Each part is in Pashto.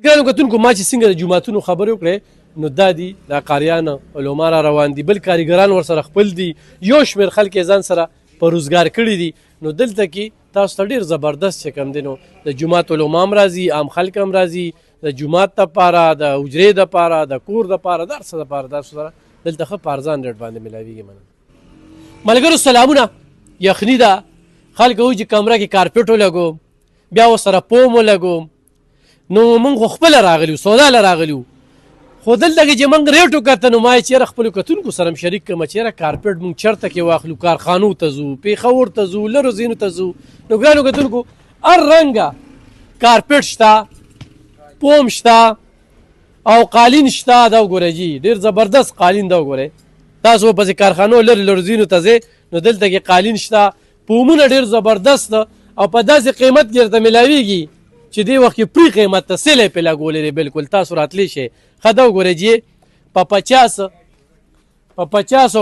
ګرانو کتونکو ما چې څنګه د جوماتونو خبرې وکړې نو دا دي دا قاریان علما را روان دي بل کاریګران ورسره خپل دي یو شمېر خلک یې ځان سره په روزګار کړي دي نو دلته کې تاسو ته ډېر زبردست چې کوم دی نو د جومات علما هم راځي عام خلک هم راځي د جومات دپاره د حجرې دپاره د کور دپاره د هر څه دپاره دا سره دلته ښه په ارزان ریټ باندې میلاویږي مننه ملګرو سلامونه یخني ده خلک وایي چې کمره کې کارپېټ ولګوم بیا ورسره پوم ولګوم نو موږ خو خپله راغلي وو سودا له راغلي وو خو دلته کې چې موږ ریټ وکته نو ما یې چېرې خپلو کتونکو سره هم شریک کړم چېرې کارپېټ موږ چېرته کې واخلو کارخانو ته ځو پېښور ته ځو لرو ځینو ته ځو نو ګرانو کتونکو هر رنګه کارپېټ شته پوم شته او قالین شته دا وګورئ جي ډېر زبردست قالین دا وګورئ تاسو به پسې کارخانو لرې لرو ځینو ته ځئ نو دلته کې قالین شته پومونه ډېر زبردست او په داسې قیمت کې درته میلاویږي چې دې وخت کې پرې قیمت ته سیلی پې لګولی دی بلکل تاسو راتلی شئ ښه دا وګورئ چې په 50 او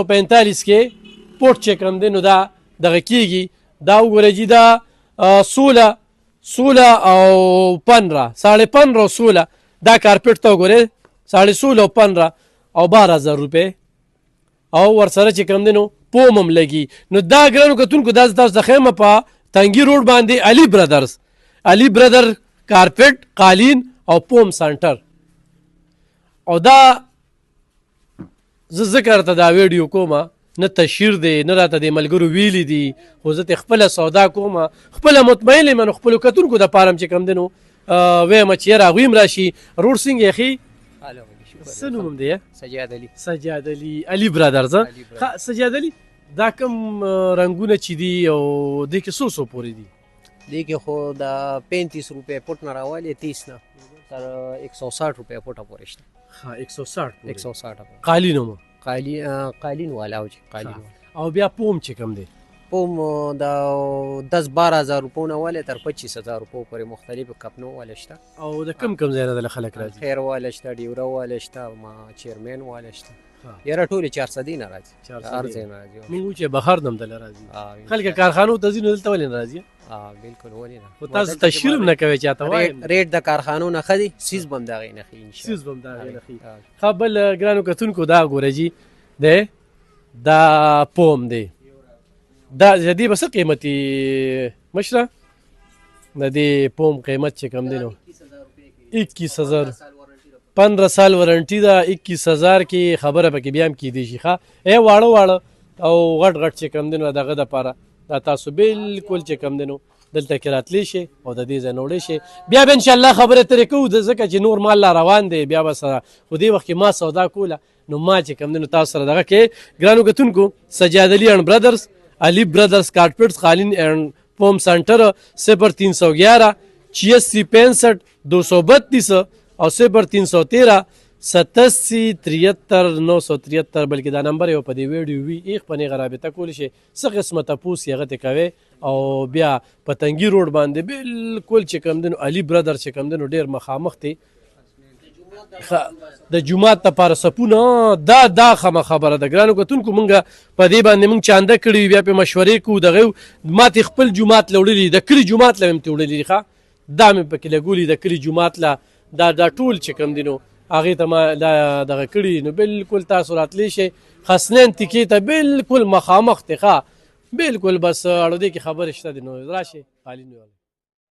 45 کې پوټ چې کوم دی نو دا دغه کېږي دا وګورئ چې دا 16 او 15 15.5 او 16 دا کارپېټ ته وګورئ 16.5 او 15 او 12,000 روپۍ او ورسره چې کوم دی نو پوم هم لګي نو دا ګرانو کتونکو دا تاسو ته ښیم په تنګي روډ باندې علي برادرز علي برادر کارپېټ قالین او پوم سنټر او دا زه ذکر ته دا ویډیو کوم نه تشهیر دی نه راته د ملګرو ویلي دي خو زه ته خپله سودا کوم خپله مطمئن یم نو خپلو کتونکو دپاره هم چې کوم دی نو ویم چې یاره هغوی هم راشي روډ څنګه یې ښې څه نوم هم دی سجاد علي علي برادرز سجاد علي دا کوم رنګونه چې دي او دې کې څو پورې دي دې کې خو د 35 روپۍ فوټ نه راولې 30 نه تر 160 روپۍ فوټه پورې شته 160 قالین هم قالین والا قالین او بیا پوم چې کوم دی پوم د 10-12,000 روپو نه ولې تر 25,000 روپو پورې مختلفو کپنو والا شته او د کوم ځای نه د خلک راځي خیر والا شته ډیوره والا شته ما چیرمن والا شته یاره ټولې 400 نه راځي هر ځای نه راځي موږ چې بهر نم دل راځي خلک کارخانو ته ځي نو دلته ولې نه راځي بالکل ولې نه خو تاسو تشهیر هم نه کوئ چاته وایي ریټ د کارخانو نه ښه دی سیز به هم د هغې نه ښه انشاءالله سیز به هم د هغې نه ښه ښه بل ګرانو کتونکو دا ګوره جي دی دا پوم دی دا د دې به څه قیمتي مشره د دې پوم قیمت چې کوم دی نو 21,000 15 سال وارنټي ده 21,000 کې خبره پکې بیا هم کیدی شي ښه واړه واړه او غټ غټ چې کوم دی نو دغه دپاره دا تاسو بالکل چې کوم دی نو دلته کې راتلی شي او د دې ځای نه وړی شي بیا به انشاءالله خبرې ترې کوو ځکه چې نور مال لا روان دی بیا به سره خو دې وخت کې ما سودا کوله نو ما چې کوم دی نو تاسو سره دغه کې ګرانو کتونکو سجاد علي اینډ برادرز علي برادرز کارپېټس قالین اینڈ پوم سنټر 0311 86 65 232 او 0313 87 73 973 بلکې دا نمبر یو په دې ویډیو وي ایخ په نیغه رابطه کولی شي څه قسمه تپوس یې هغه ته کوئ او بیا په تنګي روډ باندې بالکل چې کوم دی نو علي برادر چې کوم دی نو ډېر مخامخ دی د جومات دپاره سپونه دا خمه خبره ده ګرانو کتونکو مونږ په دې باندې مونږ چانده کړي بیا پې مشورې کوو دغه ما تې خپل جومات له وړلي د کلي جومات له مې تې وړلي ښه دا مې پکې لګولي د کلي جومات له دا ټول چې کوم دی نو هغې ته ما دغه کړي نو بالکل تاسو راتلی شئ خسنین تکې ته بالکل مخامخ دی ښه بالکل بس اړو دې کې خبرې شته دی نو راشئ قالین